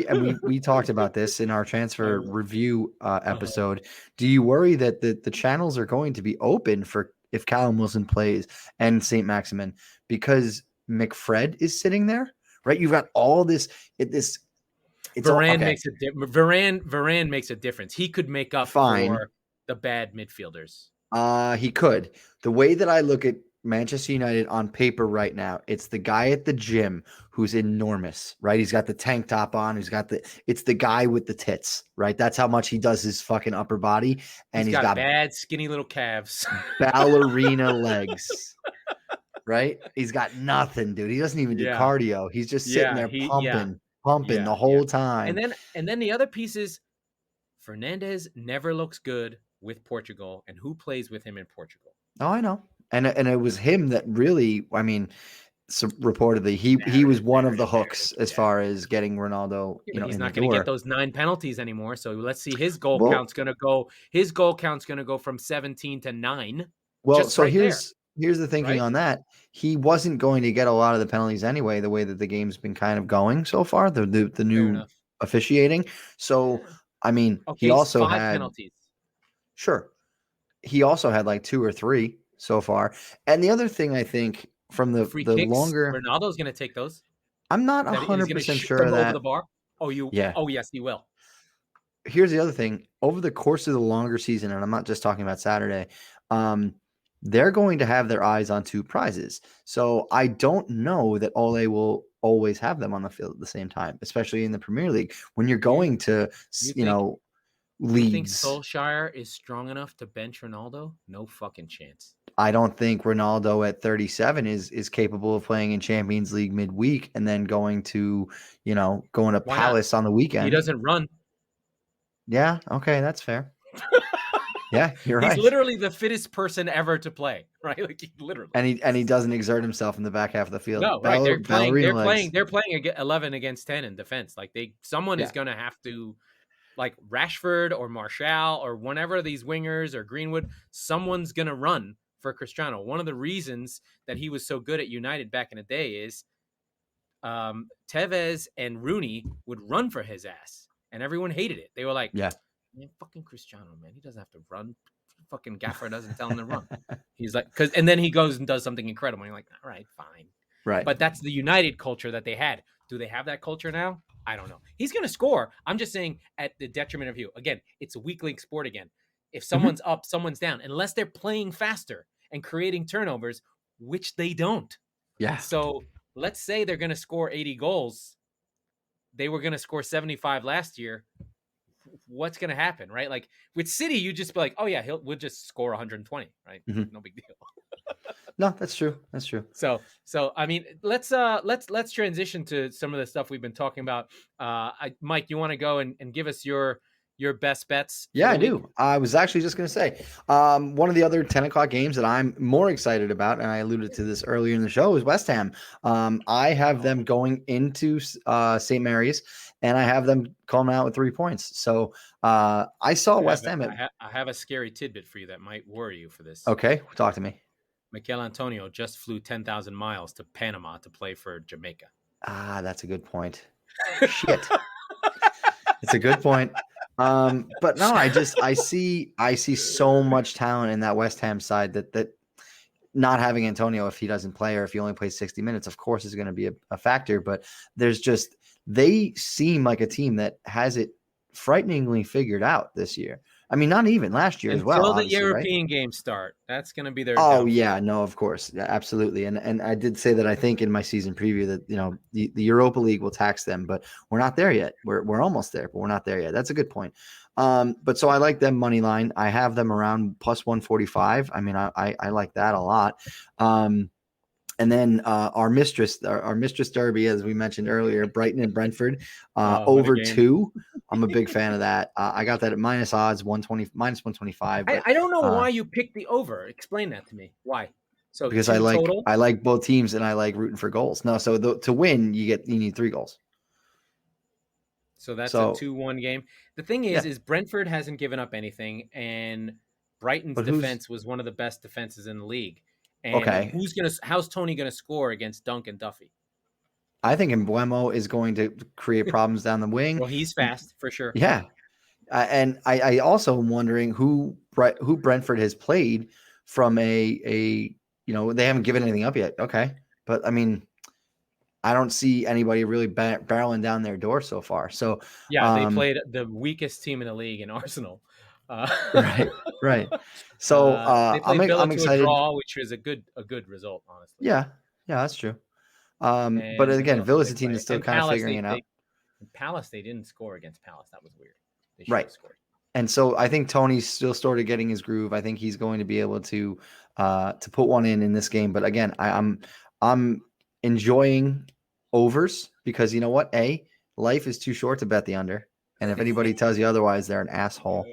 And we talked about this in our transfer review episode. Do you worry that the channels are going to be open for if Callum Wilson plays and Saint-Maximin because McFred is sitting there, right? You've got all this. Varane makes a Varane makes a difference. He could make up for the bad midfielders. He could. The way that I look at Manchester United on paper right now, it's the guy at the gym who's enormous, right? He's got the tank top on. It's the guy with the tits, right? That's how much he does his fucking upper body. And he's got bad, skinny little calves. Ballerina legs, right? He's got nothing, dude. He doesn't even do cardio. He's just sitting there pumping the whole time. And then the other piece is Fernandes never looks good with Portugal, and who plays with him in Portugal? Oh, I know. And it was him that really, I mean, reportedly he was one of the hooks as far as getting Ronaldo. He's not going to get those 9 penalties anymore. So let's see, his goal count's going to go. His goal count's going to go from 17 to 9. Well, so here's the thinking on that. He wasn't going to get a lot of the penalties anyway. The way that the game's been kind of going so far, the new officiating. So I mean, he also had penalties. Sure. He also had like 2 or 3 so far. And the other thing I think from the longer Ronaldo's going to take those. I'm not 100% sure of that. Over the bar. Oh, yes, he will. Here's the other thing. Over the course of the longer season, and I'm not just talking about Saturday, they're going to have their eyes on 2 prizes. So I don't know that Ole will always have them on the field at the same time, especially in the Premier League. When you're going to, leagues. You think Solskjaer is strong enough to bench Ronaldo? No fucking chance. I don't think Ronaldo at 37 is capable of playing in Champions League midweek and then going to Palace on the weekend. He doesn't run. Yeah, okay, that's fair. Yeah, you're right. He's literally the fittest person ever to play, right? Like, literally. And he doesn't exert himself in the back half of the field. No, right? They're playing 11 against 10 in defense. Like, someone is going to have to, like Rashford or Martial or whenever these wingers or Greenwood, someone's going to run for Cristiano. One of the reasons that he was so good at United back in the day is Tevez and Rooney would run for his ass, and everyone hated it. They were like, Yeah. man, fucking Cristiano, man, he doesn't have to run. Fucking Gaffer doesn't tell him to run. He's like, and then he goes and does something incredible. And you're like, all right, fine. Right. But that's the United culture that they had. Do they have that culture now? I don't know. He's going to score. I'm just saying at the detriment of you. Again, it's a weak link sport again. If someone's up, someone's down, unless they're playing faster and creating turnovers, which they don't. Yeah. So let's say they're going to score 80 goals. They were going to score 75 last year. What's going to happen, right? Like with City, you just be like, oh yeah, we'll just score 120, right? No big deal. No, that's true. That's true. So I mean, let's transition to some of the stuff we've been talking about. Mike, you want to go and give us your best bets? Yeah, I do. I was actually just going to say one of the other 10 o'clock games that I'm more excited about, and I alluded to this earlier in the show, is West Ham. I have them going into St. Mary's, and I have them coming out with 3 points. So I saw West Ham. I have a scary tidbit for you that might worry you for this. Okay, talk to me. Mikel Antonio just flew 10,000 miles to Panama to play for Jamaica. That's a good point. Shit. It's a good point. But no, I see so much talent in that West Ham side that not having Antonio, if he doesn't play or if he only plays 60 minutes, of course is going to be a factor, but they seem like a team that has it frighteningly figured out this year. I mean, not even last year as well. Until the European games start, that's going to be their. Oh yeah, no, of course, yeah, absolutely. And I did say that I think in my season preview that the Europa League will tax them, but we're not there yet. We're almost there, but we're not there yet. That's a good point. But so I like them money line. I have them around plus 145. I mean, I like that a lot. And then our mistress derby, as we mentioned earlier, Brighton and Brentford, over 2. I'm a big fan of that. I got that at minus odds, minus 125. But, I don't know why you picked the over. Explain that to me. Why? So because I like both teams and I like rooting for goals. No, so to win, you need 3 goals. So that's a 2-1 game. The thing is Brentford hasn't given up anything, and Brighton's defense was one of the best defenses in the league. And how's Tony going to score against Dunk and Duffy? I think Mbeumo is going to create problems down the wing. Well, he's fast for sure. Yeah. And I also am wondering who Brentford has played from they haven't given anything up yet. Okay. But I mean, I don't see anybody really barreling down their door so far. So yeah, they played the weakest team in the league in Arsenal. Right. So I'm excited. A draw, which was a good result, honestly. Yeah, that's true. But again, Villa's a team that's still kind of figuring it out. Palace, they didn't score against Palace. That was weird. They should have scored. And so I think Tony's still sort of getting his groove. I think he's going to be able to put one in this game. But again, I'm enjoying overs because you know what? Life is too short to bet the under. And if anybody tells you otherwise, they're an asshole.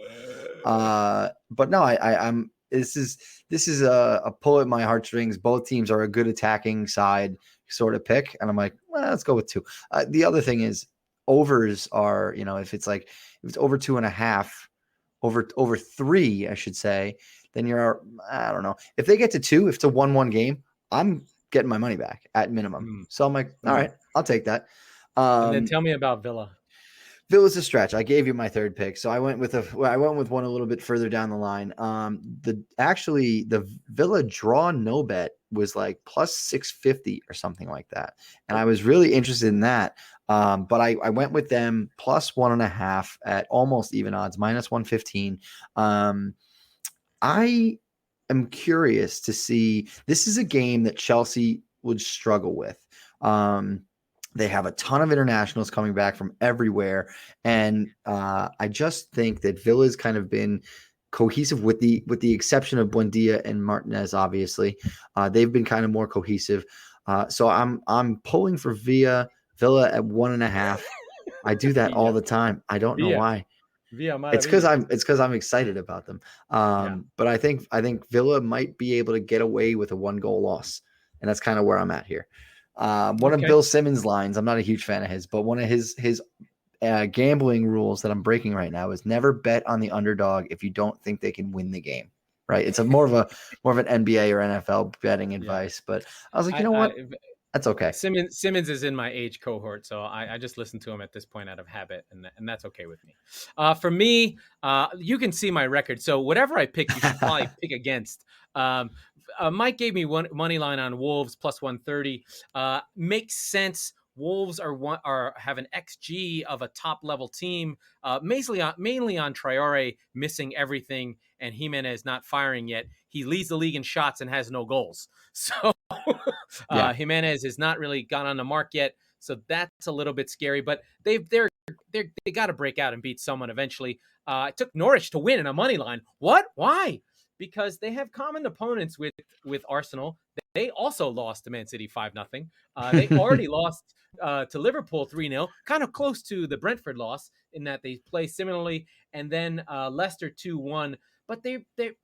But no, I'm. This is a pull at my heartstrings. Both teams are a good attacking side sort of pick, and I'm like, well, let's go with 2. The other thing is overs are, if it's over 2.5, over 3, I should say, then I don't know. If they get to 2, if it's a 1-1 game, I'm getting my money back at minimum. So I'm like, all right, I'll take that. And then tell me about Villa. Villa's a stretch. I gave you my 3rd pick, so I went with one a little bit further down the line. The Villa draw no bet was like plus 650 or something like that, and I was really interested in that. But I went with them plus 1.5 at almost even odds, minus 115. I am curious to see. This is a game that Chelsea would struggle with. They have a ton of internationals coming back from everywhere. And I just think that Villa's kind of been cohesive with the exception of Buendia and Martinez, obviously. They've been kind of more cohesive. So I'm pulling for Villa at 1.5. I do that all the time. I don't know why. It's because I'm excited about them. But I think Villa might be able to get away with a 1-goal loss. And that's kind of where I'm at here. One of Bill Simmons' lines, I'm not a huge fan of his, but one of his gambling rules that I'm breaking right now is never bet on the underdog if you don't think they can win the game. Right? It's more of an NBA or NFL betting advice. But I was like, you know what? That's okay. Simmons is in my age cohort, so I just listen to him at this point out of habit, and that's okay with me. For me, you can see my record, so whatever I pick, you should probably pick against. Mike gave me one money line on Wolves plus 130. Makes sense. Wolves have an XG of a top level team, mainly on Traore missing everything and Jimenez not firing yet. He leads the league in shots and has no goals. So Jimenez has not really gone on the mark yet. So that's a little bit scary. But they got to break out and beat someone eventually. It took Norwich to win in a money line. What? Why? Because they have common opponents with Arsenal. They also lost to Man City 5-0. They already lost to Liverpool 3-0, kind of close to the Brentford loss in that they play similarly, and then Leicester 2-1. But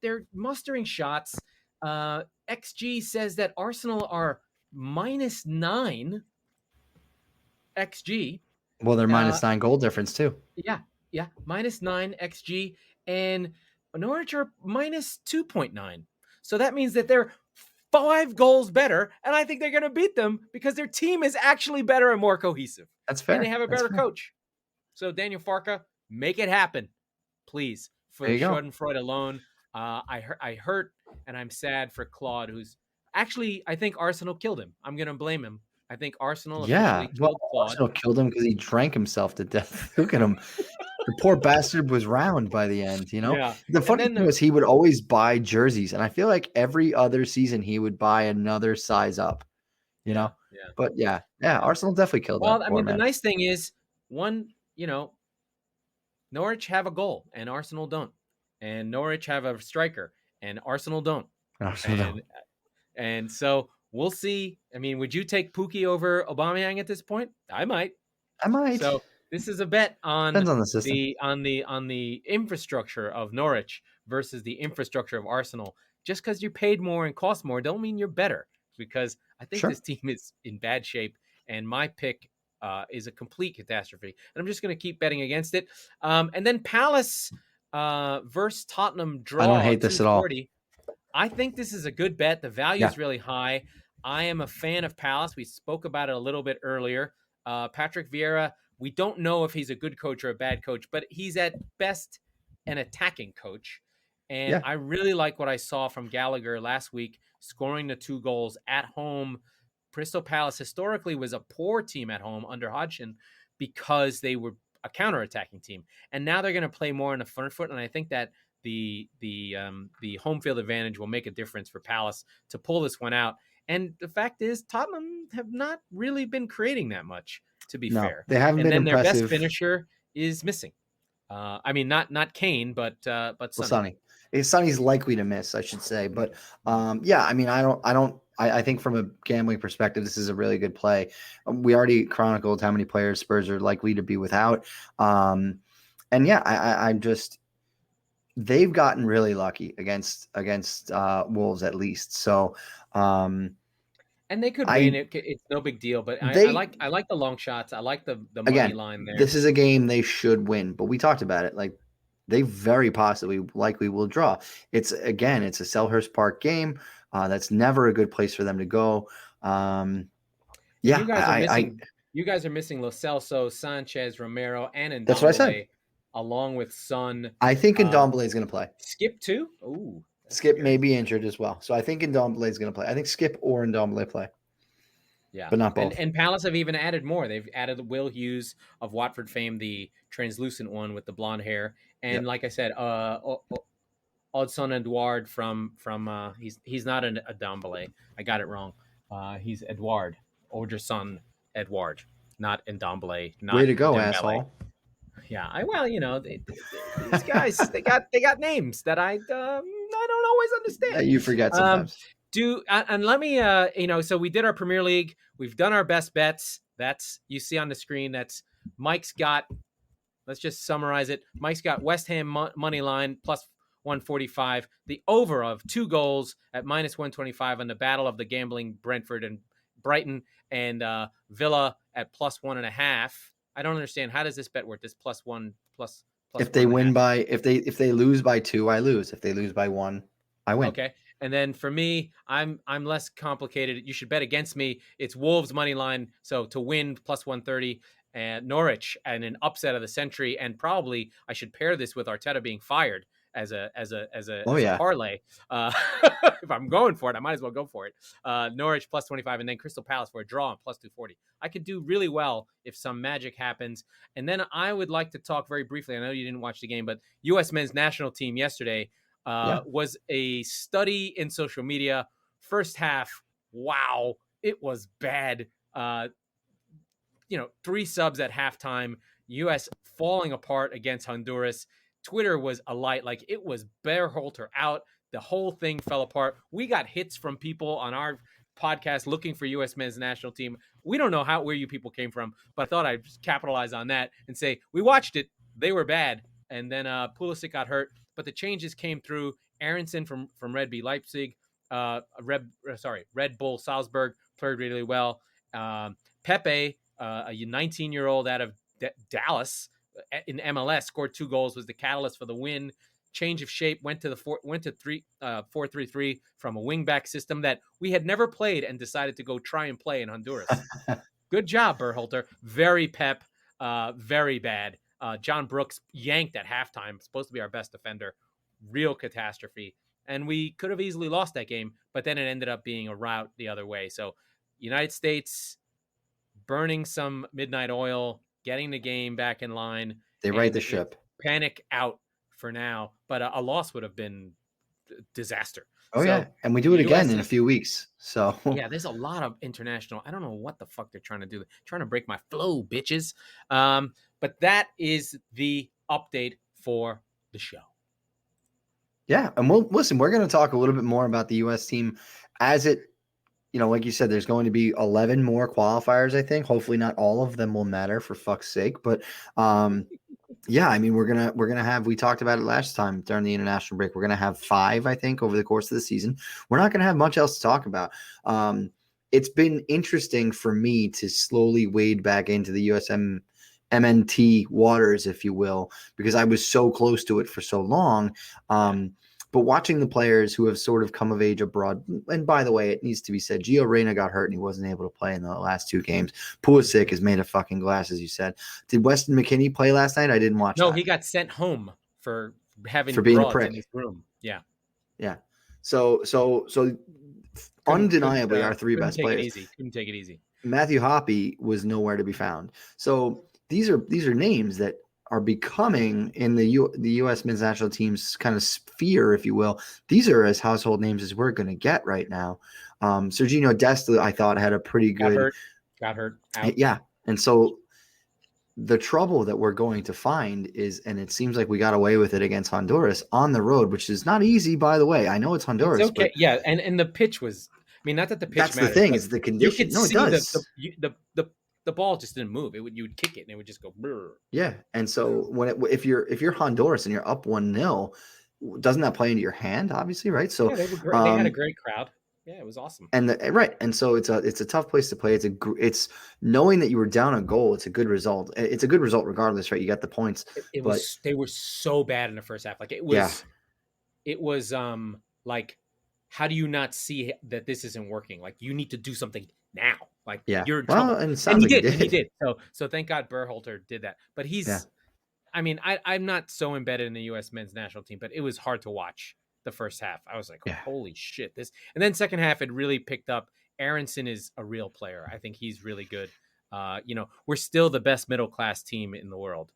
they're mustering shots. XG says that Arsenal are -9 XG. Well, they're -9 goal difference too. Yeah, -9 XG, and Norwich are -2.9. So that means that they're 5 goals better, and I think they're going to beat them because their team is actually better and more cohesive. That's fair. And they have a better coach. So Daniel Farke, make it happen, please. For Schadenfreude alone, I hurt and I'm sad for Claude, who's actually, I think Arsenal killed him. I'm going to blame him. I think Arsenal officially killed Claude. Arsenal killed him because he drank himself to death. Look at him. The poor bastard was round by the end, Yeah. The funny thing was he would always buy jerseys, and I feel like every other season he would buy another size up, Yeah. But Arsenal definitely killed him. Well, I mean, the nice thing is, Norwich have a goal, and Arsenal don't. And Norwich have a striker, and Arsenal don't. And so we'll see. I mean, would you take Pukki over Aubameyang at this point? I might. So this is a bet on the infrastructure of Norwich versus the infrastructure of Arsenal. Just because you paid more and cost more, don't mean you're better. Because I think this team is in bad shape, and my pick is a complete catastrophe. And I'm just going to keep betting against it. And then Palace versus Tottenham draw. I don't hate this at all. I think this is a good bet. The value is really high. I am a fan of Palace. We spoke about it a little bit earlier. Patrick Vieira, we don't know if he's a good coach or a bad coach, but he's at best an attacking coach. And I really like what I saw from Gallagher last week, scoring the 2 goals at home. Crystal Palace historically was a poor team at home under Hodgson because they were a counterattacking team. And now they're going to play more on the front foot. And I think that the home field advantage will make a difference for Palace to pull this one out. And the fact is, Tottenham have not really been creating that much, to be fair. They haven't been impressive. Their best finisher is missing. I mean, not Kane, but Sonny. Sonny's likely to miss, I should say. But I mean, I think from a gambling perspective, this is a really good play. We already chronicled how many players Spurs are likely to be without. I'm just, they've gotten really lucky against Wolves at least. So, and they could win. It's no big deal, but I like the long shots. I like the money line there. This is a game they should win, but we talked about it. Like, they very possibly likely will draw. It's a Selhurst Park game. That's never a good place for them to go. You guys are missing Lo Celso, Sanchez, Romero, and Ndombele. That's what I said. Along with Son. I think Ndombele is going to play. Skip too? Ooh. Skip may be injured as well. So I think Ndombele is going to play. I think Skip or Ndombele play. Yeah. But not both. And Palace have even added more. They've added Will Hughes of Watford fame, the translucent one with the blonde hair. And like I said, Odsonne Edouard from he's not a Ndombele. I got it wrong. He's Edouard. Odsonne Edouard, not Ndombele. Way to go, Dembele. asshole. Yeah, these guys they got names that I don't always understand. Yeah, you forget sometimes. And let me so we did our Premier League. We've done our best bets. That's you see on the screen. That's Mike's got. Let's just summarize it. Mike's got West Ham money line plus 145. The over of 2 goals at -125 on the battle of the gambling Brentford and Brighton, and Villa at plus 1.5. I don't understand. How does this bet work? This plus if they win by if they lose by 2, I lose. If they lose by 1, I win. Okay. And then for me, I'm less complicated. You should bet against me. It's Wolves money line, so to win plus 130, and Norwich and an upset of the century. And probably I should pair this with Arteta being fired as Oh a yeah. parlay. If I'm going for it, I might as well go for it. Norwich plus 25, and then Crystal Palace for a draw on plus 240. I could do really well if some magic happens. And then I would like to talk very briefly. I know you didn't watch the game, but U.S. men's national team yesterday was a study in social media. First half, wow, it was bad. 3 subs at halftime. U.S. falling apart against Honduras. Twitter was alight. Like, it was Berhalter out. The whole thing fell apart. We got hits from people on our podcast looking for U.S. men's national team. We don't know where you people came from, but I thought I'd capitalize on that and say, we watched it. They were bad. And then Pulisic got hurt, but the changes came through. Aronson from Red Bull Leipzig, Red Bull Salzburg played really well. Pepe, a 19-year-old out of Dallas in MLS, scored 2 goals, was the catalyst for the win. Change of shape, went to 4-3-3 from a wingback system that we had never played and decided to go try and play in Honduras. Good job, Berhalter. Very pep, very bad. John Brooks yanked at halftime, supposed to be our best defender. Real catastrophe. And we could have easily lost that game, but then it ended up being a rout the other way. So United States burning some midnight oil, getting the game back in line. They right the ship. Panic out for now, but a loss would have been disaster. Oh, yeah. And we do it again in a few weeks. So yeah, there's a lot of international. I don't know what the fuck they're trying to do. They're trying to break my flow, bitches. But that is the update for the show. Yeah. And we're going to talk a little bit more about the U.S. team as it, like you said, there's going to be 11 more qualifiers, I think. Hopefully not all of them will matter, for fuck's sake. But yeah, I mean, we're gonna have, we talked about it last time during the international break. We're gonna have 5, I think, over the course of the season. We're not gonna have much else to talk about. It's been interesting for me to slowly wade back into the USMNT waters, if you will, because I was so close to it for so long. But watching the players who have sort of come of age abroad, and by the way, it needs to be said, Gio Reyna got hurt and he wasn't able to play in the last 2 games. Pulisic is made of fucking glass, as you said. Did Weston McKennie play last night? I didn't watch that. No, he got sent home for being a prick in his room. Yeah. Yeah. So undeniably our 3 best players. Couldn't take it easy. Matthew Hoppe was nowhere to be found. So these are names that are becoming in the U.S. men's national team's kind of sphere, if you will. These are as household names as we're going to get right now. Sergiño Dest, I thought, had a pretty good. Got hurt. Out. Yeah, and so the trouble that we're going to find is, and it seems like we got away with it against Honduras on the road, which is not easy, by the way. I know it's Honduras. It's okay, yeah, and the pitch was. I mean, not that the pitch. That's matters, the thing, is the condition. No, it does. The ball just didn't move. You would kick it and it would just go. Brr. Yeah, and so if you're Honduras and you're up 1-0, doesn't that play into your hand? Obviously, right? So yeah, they had a great crowd. Yeah, it was awesome. And right, and so it's a tough place to play. It's knowing that you were down a goal. It's a good result. It's a good result regardless, right? You got the points. They were so bad in the first half. Like it was. Yeah. It was like, how do you not see that this isn't working? Like, you need to do something now. Like, you're in trouble. And he did. So thank God Berhalter did that. But I mean, I'm not so embedded in the U.S. men's national team, but it was hard to watch the first half. I was like, holy shit. And then second half, it really picked up. Aronson is a real player. I think he's really good. We're still the best middle-class team in the world.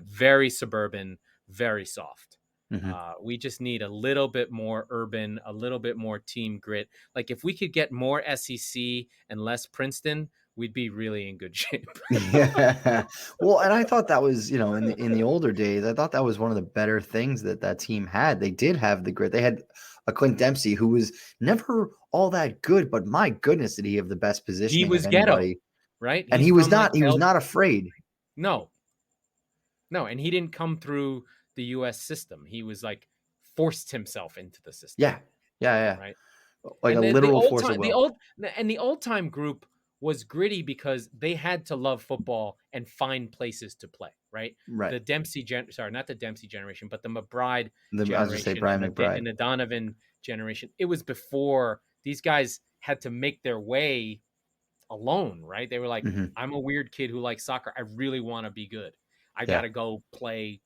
Very suburban, very soft. Mm-hmm. We just need a little bit more urban, a little bit more team grit. Like, if we could get more SEC and less Princeton, we'd be really in good shape. Yeah. Well, and I thought that was, in the older days, I thought that was one of the better things that team had. They did have the grit. They had a Clint Dempsey who was never all that good, but my goodness, did he have the best positioning? He was ghetto, right? And he was not afraid. No, and he didn't come through the U.S. system. He was like forced himself into the system. Yeah. Right. Like a literal force of will. The old time group was gritty because they had to love football and find places to play, right? Right. The not the Dempsey generation, but the McBride I was going to say generation Brian and McBride. the Donovan generation. It was before these guys had to make their way alone, right? They were like, I'm a weird kid who likes soccer. I really want to be good. I got to go play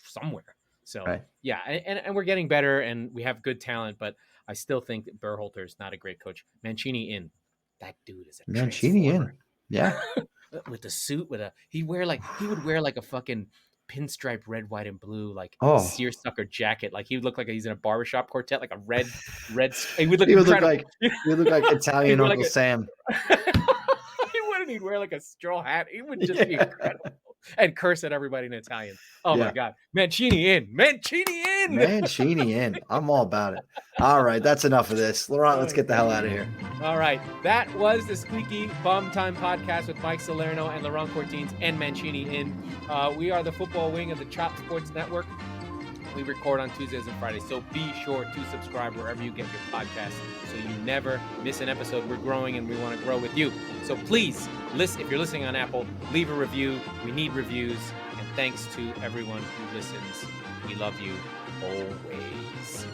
somewhere. So yeah, and we're getting better and we have good talent, but I still think that Berhalter is not a great coach. Mancini in. That dude is a Mancini transformer. in. Yeah. With the suit, he would wear like a fucking pinstripe red, white, and blue, like seersucker jacket. Like he would look like he's in a barbershop quartet, like a red. He would look like Italian Uncle Sam. He wouldn't. He'd wear like a straw hat. He would just be incredible and curse at everybody in Italian. Oh my God, Mancini in. I'm all about it. All right, that's enough of this. Laurent, let's get the hell out of here. All right, that was the Squeaky Bum Time Podcast with Mike Salerno and Laurent Courtines and Mancini in. We are the football wing of the Chop Sports Network. We record on Tuesdays and Fridays, so be sure to subscribe wherever you get your podcasts so you never miss an episode. We're growing and we want to grow with you. So please, if you're listening on Apple, leave a review. We need reviews. And thanks to everyone who listens. We love you always.